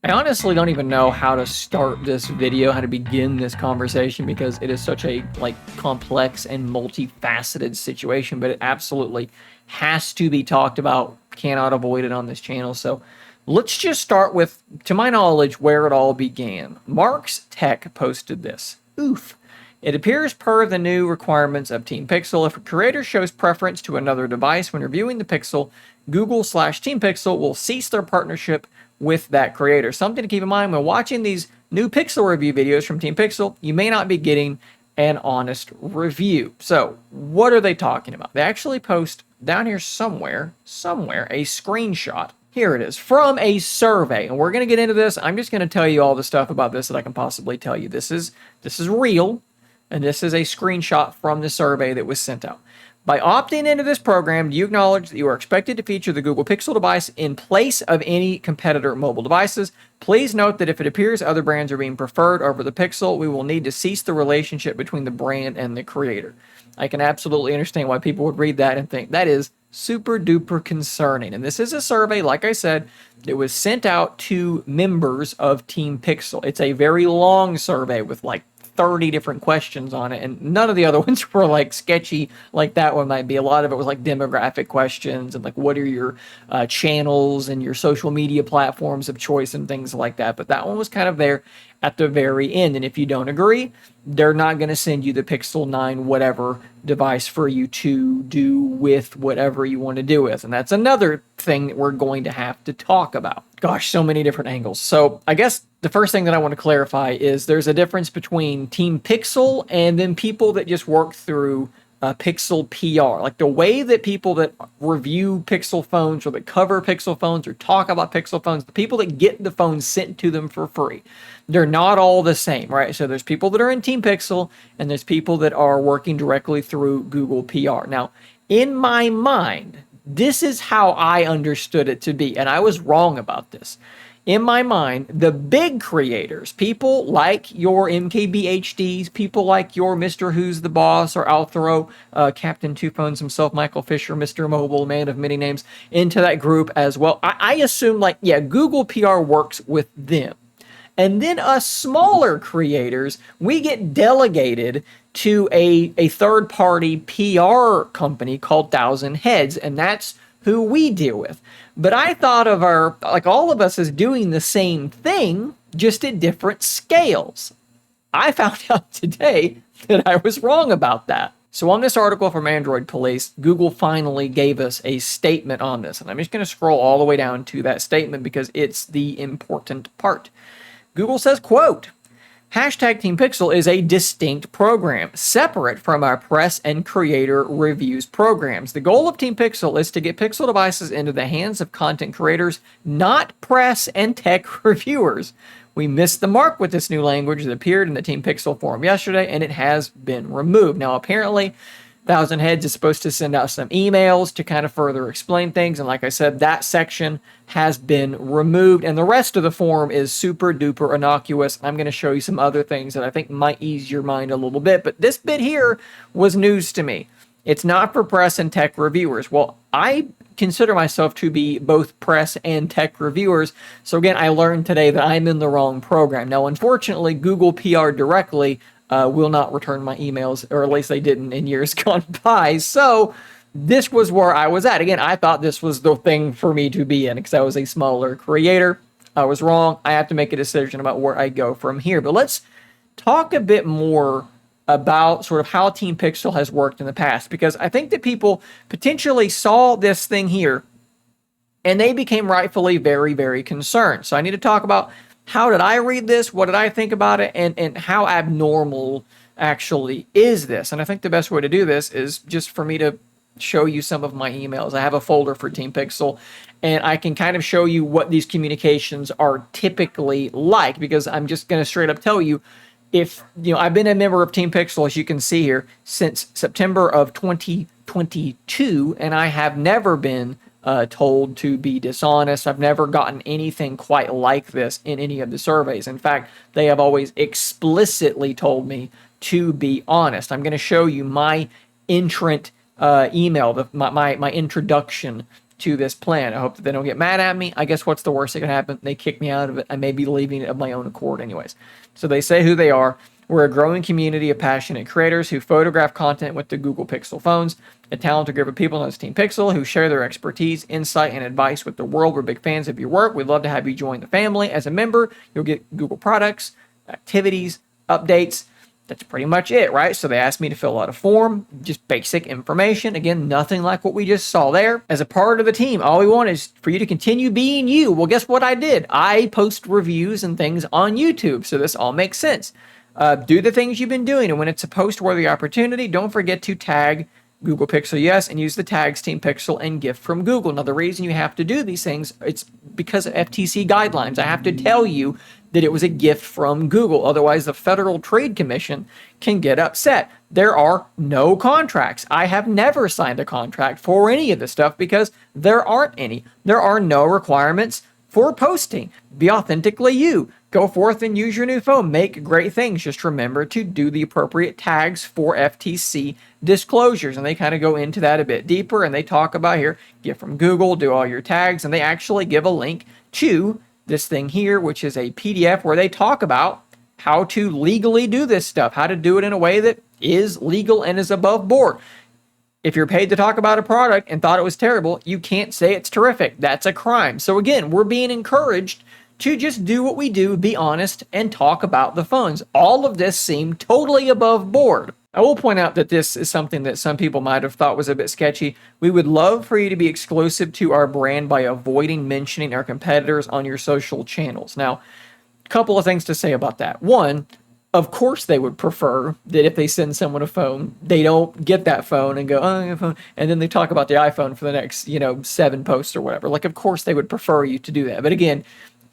I honestly don't even know how to start this video, how to begin this conversation, because it is such a complex and multifaceted situation, but it absolutely has to be talked about. Cannot avoid it on this channel. So let's just start with, to my knowledge, where it all began. Marks Tech posted this. Oof. It appears per the new requirements of Team Pixel, if a creator shows preference to another device when reviewing the Pixel, Google/Team Pixel will cease their partnership with that creator. Something to keep in mind when watching these new Pixel review videos from Team Pixel, you may not be getting an honest review. So what are they talking about? They actually post down here somewhere, a screenshot. Here it is, from a survey. And we're going to get into this. I'm just going to tell you all the stuff about this that I can possibly tell you. This is real, and this is a screenshot from the survey that was sent out. By opting into this program, do you acknowledge that you are expected to feature the Google Pixel device in place of any competitor mobile devices? Please note that if it appears other brands are being preferred over the Pixel, we will need to cease the relationship between the brand and the creator. I can absolutely understand why people would read that and think that is super duper concerning. And this is a survey, like I said, that was sent out to members of Team Pixel. It's a very long survey with 30 different questions on it, and none of the other ones were sketchy like that one might be. A lot of it was demographic questions and what are your channels and your social media platforms of choice and things like that. But that one was kind of there at the very end. And if you don't agree, they're not going to send you the Pixel 9 whatever device for you to do with whatever you want to do with. And that's another thing that we're going to have to talk about. Gosh, so many different angles. So I guess the first thing that I want to clarify is there's a difference between Team Pixel and then people that just work through Pixel PR. The way that people that review Pixel phones or that cover Pixel phones or talk about Pixel phones, the people that get the phones sent to them for free, they're not all the same, right? So there's people that are in Team Pixel and there's people that are working directly through Google PR. Now, in my mind, this is how I understood it to be, and I was wrong about this. In my mind, the big creators, people like your MKBHDs, people like your Mr. Who's the Boss, or I'll throw Captain Two Phones himself, Michael Fisher, Mr. Mobile, man of many names, into that group as well. I assume Google PR works with them. And then us smaller creators, we get delegated to a third-party PR company called Thousand Heads, and that's who we deal with. But I thought of all of us as doing the same thing, just at different scales. I found out today that I was wrong about that. So on this article from Android Police, Google finally gave us a statement on this. And I'm just going to scroll all the way down to that statement because it's the important part. Google says, quote, #Team Pixel is a distinct program, separate from our press and creator reviews programs. The goal of Team Pixel is to get Pixel devices into the hands of content creators, not press and tech reviewers. We missed the mark with this new language that appeared in the Team Pixel forum yesterday, and it has been removed. Now, apparently, Thousand Heads is supposed to send out some emails to kind of further explain things. And like I said, that section has been removed. And the rest of the forum is super duper innocuous. I'm going to show you some other things that I think might ease your mind a little bit. But this bit here was news to me. It's not for press and tech reviewers. Well, I consider myself to be both press and tech reviewers. So again, I learned today that I'm in the wrong program. Now, unfortunately, Google PR directly will not return my emails, or at least they didn't in years gone by. So this was where I was at. Again, I thought this was the thing for me to be in because I was a smaller creator. I was wrong. I have to make a decision about where I go from here. But let's talk a bit more about sort of how Team Pixel has worked in the past, because I think that people potentially saw this thing here and they became rightfully very, very concerned. So I need to talk about how did I read this? What did I think about it? And how abnormal actually is this? And I think the best way to do this is just for me to show you some of my emails. I have a folder for Team Pixel, and I can kind of show you what these communications are typically like, because I'm just going to straight up tell you, I've been a member of Team Pixel, as you can see here, since September of 2022, and I have never been told to be dishonest. I've never gotten anything quite like this in any of the surveys. In fact, they have always explicitly told me to be honest. I'm going to show you my entrant email, my introduction to this plan. I hope that they don't get mad at me. I guess what's the worst that can happen? They kick me out of it. I may be leaving it of my own accord anyways. So they say who they are. We're a growing community of passionate creators who photograph content with the Google Pixel phones, a talented group of people known as Team Pixel who share their expertise, insight, and advice with the world. We're big fans of your work. We'd love to have you join the family. As a member, you'll get Google products, activities, updates. That's pretty much it, right? So they asked me to fill out a form, just basic information. Again, nothing like what we just saw there. As a part of the team, all we want is for you to continue being you. Well, guess what I did? I post reviews and things on YouTube, so this all makes sense. Do the things you've been doing, and when it's a post-worthy opportunity, don't forget to tag Google Pixel Yes and use the tags Team Pixel and Gift from Google. Now, the reason you have to do these things, it's because of FTC guidelines. I have to tell you that it was a gift from Google. Otherwise, the Federal Trade Commission can get upset. There are no contracts. I have never signed a contract for any of this stuff because there aren't any. There are no requirements for posting. Be authentically you. Go forth and use your new phone. Make great things. Just remember to do the appropriate tags for FTC disclosures. And they kind of go into that a bit deeper. And they talk about here, get from Google, do all your tags. And they actually give a link to this thing here, which is a PDF where they talk about how to legally do this stuff, how to do it in a way that is legal and is above board. If you're paid to talk about a product and thought it was terrible, you can't say it's terrific. That's a crime. So again, we're being encouraged to just do what we do, be honest, and talk about the phones. All of this seemed totally above board. I will point out that this is something that some people might have thought was a bit sketchy. We would love for you to be exclusive to our brand by avoiding mentioning our competitors on your social channels. Now, a couple of things to say about that. One, of course they would prefer that if they send someone a phone, they don't get that phone and go, oh, your phone, and then they talk about the iPhone for the next, 7 posts or whatever. Like, of course they would prefer you to do that. But again,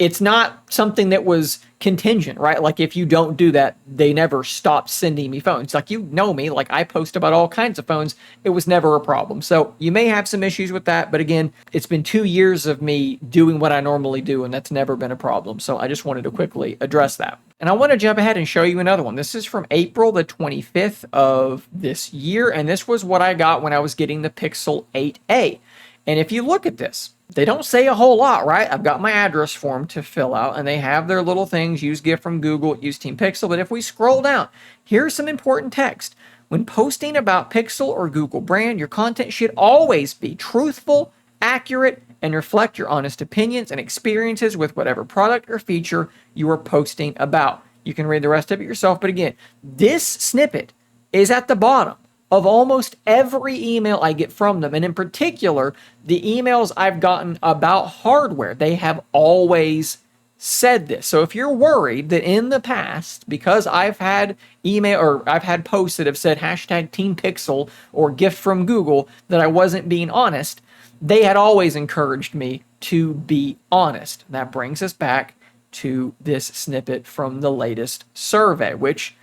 it's not something that was contingent, right? Like, if you don't do that, they never stop sending me phones. Like, you know me, like, I post about all kinds of phones. It was never a problem. So you may have some issues with that, but again, it's been 2 years of me doing what I normally do, and that's never been a problem. So I just wanted to quickly address that. And I want to jump ahead and show you another one. This is from April the 25th of this year, and this was what I got when I was getting the Pixel 8a. And if you look at this, they don't say a whole lot, right? I've got my address form to fill out, and they have their little things, use gift from Google, use Team Pixel. But if we scroll down, here's some important text. When posting about Pixel or Google brand, your content should always be truthful, accurate, and reflect your honest opinions and experiences with whatever product or feature you are posting about. You can read the rest of it yourself, but again, this snippet is at the bottom of almost every email I get from them. And in particular, the emails I've gotten about hardware, they have always said this. So if you're worried that in the past, because I've had email or I've had posts that have said hashtag Team Pixel or gift from Google, that I wasn't being honest, they had always encouraged me to be honest. That brings us back to this snippet from the latest survey, which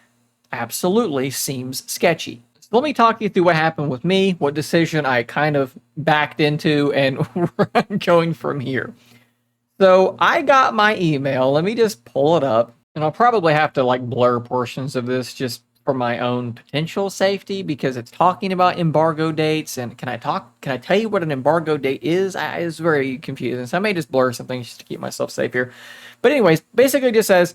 absolutely seems sketchy. Let me talk you through what happened with me, what decision I kind of backed into, and where I'm going from here. So I got my email. Let me just pull it up. And I'll probably have to blur portions of this just for my own potential safety because it's talking about embargo dates. And can I tell you what an embargo date is? It's very confusing. So I may just blur some things just to keep myself safe here. But anyways, basically it just says,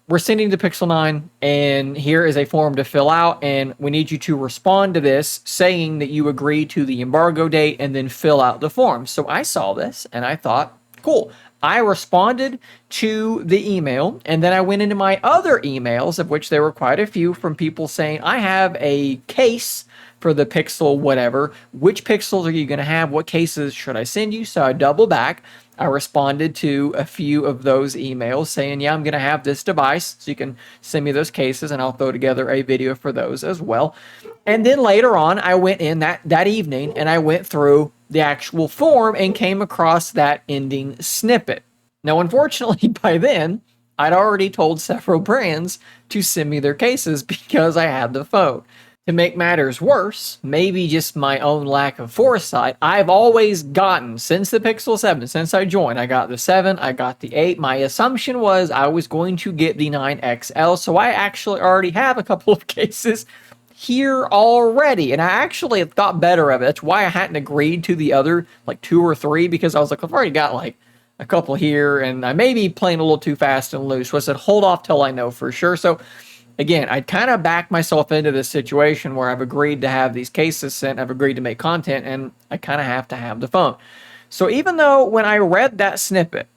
we're sending the Pixel 9, and here is a form to fill out, and we need you to respond to this saying that you agree to the embargo date and then fill out the form. So I saw this, and I thought, cool. I responded to the email, and then I went into my other emails, of which there were quite a few, from people saying, I have a case for the Pixel whatever. Which Pixels are you going to have? What cases should I send you? So I double back. I responded to a few of those emails saying, yeah, I'm going to have this device. So you can send me those cases and I'll throw together a video for those as well. And then later on, I went in that evening and I went through the actual form and came across that ending snippet. Now, unfortunately, by then, I'd already told several brands to send me their cases because I had the phone. To make matters worse, maybe just my own lack of foresight, I've always gotten, since the Pixel 7, since I joined, I got the 7, I got the 8. My assumption was I was going to get the 9 XL, so I actually already have a couple of cases here already. And I actually thought better of it. That's why I hadn't agreed to the other like 2 or 3, because I was like, I've already got like a couple here and I may be playing a little too fast and loose. So I said, hold off till I know for sure. So again, I kind of backed myself into this situation where I've agreed to have these cases sent, I've agreed to make content, and I kind of have to have the phone. So even though when I read that snippet,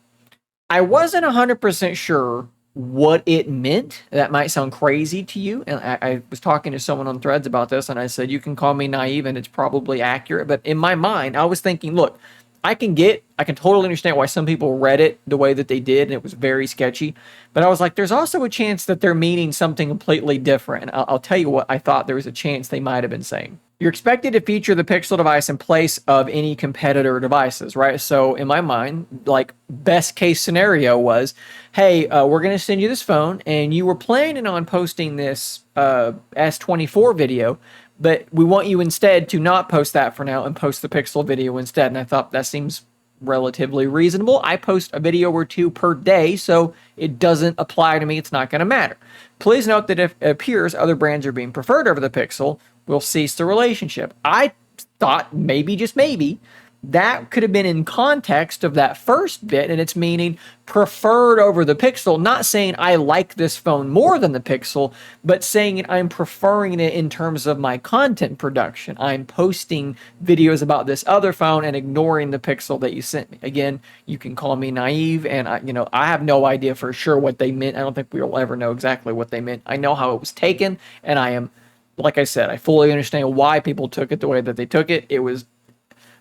I wasn't 100% sure what it meant. That might sound crazy to you. And I was talking to someone on Threads about this, and I said, you can call me naive, and it's probably accurate. But in my mind, I was thinking, look, I can totally understand why some people read it the way that they did, and it was very sketchy. But I was like, there's also a chance that they're meaning something completely different. And I'll tell you what I thought there was a chance they might have been saying. You're expected to feature the Pixel device in place of any competitor devices, right? So in my mind, like best case scenario was, hey, we're going to send you this phone, and you were planning on posting this S24 video, but we want you instead to not post that for now and post the Pixel video instead. And I thought that seems relatively reasonable. I post a video or 2 per day, so it doesn't apply to me. It's not going to matter. Please note that if it appears other brands are being preferred over the Pixel, we'll cease the relationship. I thought maybe, just maybe, that could have been in context of that first bit, and it's meaning preferred over the Pixel, not saying I like this phone more than the Pixel, but saying I'm preferring it in terms of my content production. I'm posting videos about this other phone and ignoring the Pixel that you sent me. Again, you can call me naive, and I have no idea for sure what they meant. I don't think we'll ever know exactly what they meant. I know how it was taken, and I am, like I said, I fully understand why people took it the way that they took it. It was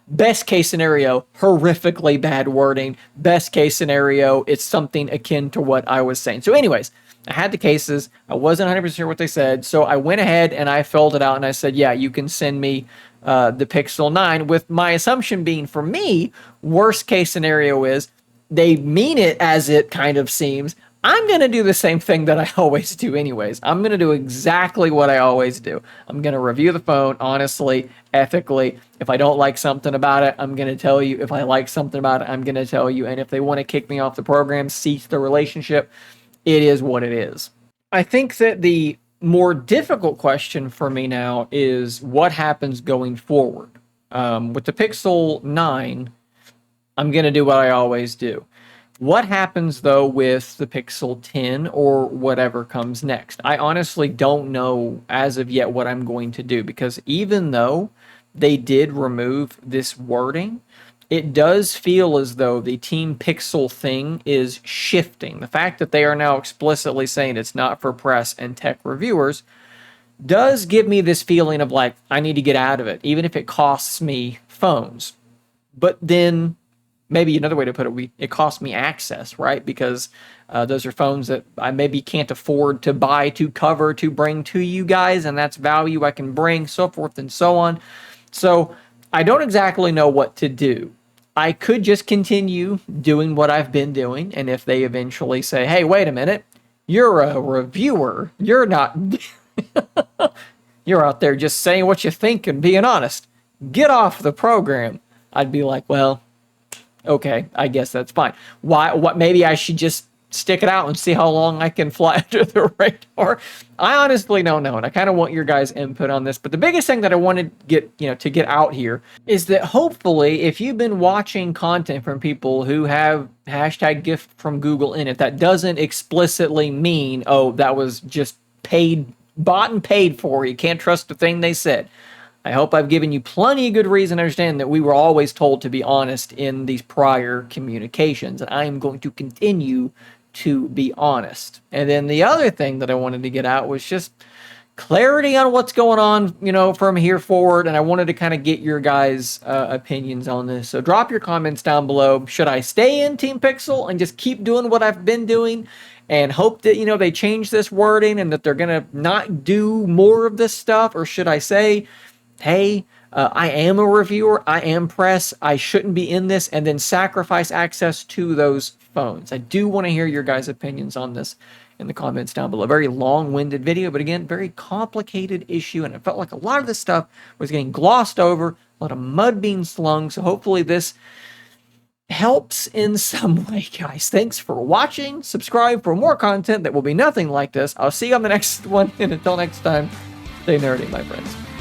best case scenario, horrifically bad wording. Best case scenario, it's something akin to what I was saying. So anyways, I had the cases. I wasn't 100% sure what they said. So I went ahead and I filled it out and I said, yeah, you can send me the Pixel 9, with my assumption being, for me, worst case scenario is they mean it as it kind of seems. I'm going to do the same thing that I always do anyways. I'm going to do exactly what I always do. I'm going to review the phone honestly, ethically. If I don't like something about it, I'm going to tell you. If I like something about it, I'm going to tell you. And if they want to kick me off the program, cease the relationship, it is what it is. I think that the more difficult question for me now is what happens going forward. With the Pixel 9, I'm going to do what I always do. What happens, though, with the Pixel 10 or whatever comes next? I honestly don't know as of yet what I'm going to do, because even though they did remove this wording, it does feel as though the Team Pixel thing is shifting. The fact that they are now explicitly saying it's not for press and tech reviewers does give me this feeling of like, I need to get out of it, even if it costs me phones. But then maybe another way to put it costs me access, right? Because those are phones that I maybe can't afford to buy, to cover, to bring to you guys, and that's value I can bring, so forth and so on. So I don't exactly know what to do. I could just continue doing what I've been doing, and if they eventually say, hey, wait a minute, you're a reviewer, you're not... you're out there just saying what you think and being honest, get off the program, I'd be like, well, okay, I guess that's fine. What? Maybe I should just stick it out and see how long I can fly under the radar. I honestly don't know, and I kind of want your guys' input on this. But the biggest thing that I wanted to get out here is that hopefully, if you've been watching content from people who have hashtag gift from Google in it, that doesn't explicitly mean, oh, that was just bought and paid for. You can't trust the thing they said. I hope I've given you plenty of good reason to understand that we were always told to be honest in these prior communications, and I am going to continue to be honest. And then the other thing that I wanted to get out was just clarity on what's going on, from here forward, and I wanted to kind of get your guys' opinions on this. So drop your comments down below. Should I stay in Team Pixel and just keep doing what I've been doing and hope that, they change this wording and that they're going to not do more of this stuff? Or should I say, hey, I am a reviewer, I am press, I shouldn't be in this, and then sacrifice access to those phones? I do want to hear your guys' opinions on this in the comments down below. Very long-winded video, but again, very complicated issue, and it felt like a lot of this stuff was getting glossed over, a lot of mud being slung, so hopefully this helps in some way, guys. Thanks for watching. Subscribe for more content that will be nothing like this. I'll see you on the next one, and until next time, Stay nerdy, my friends.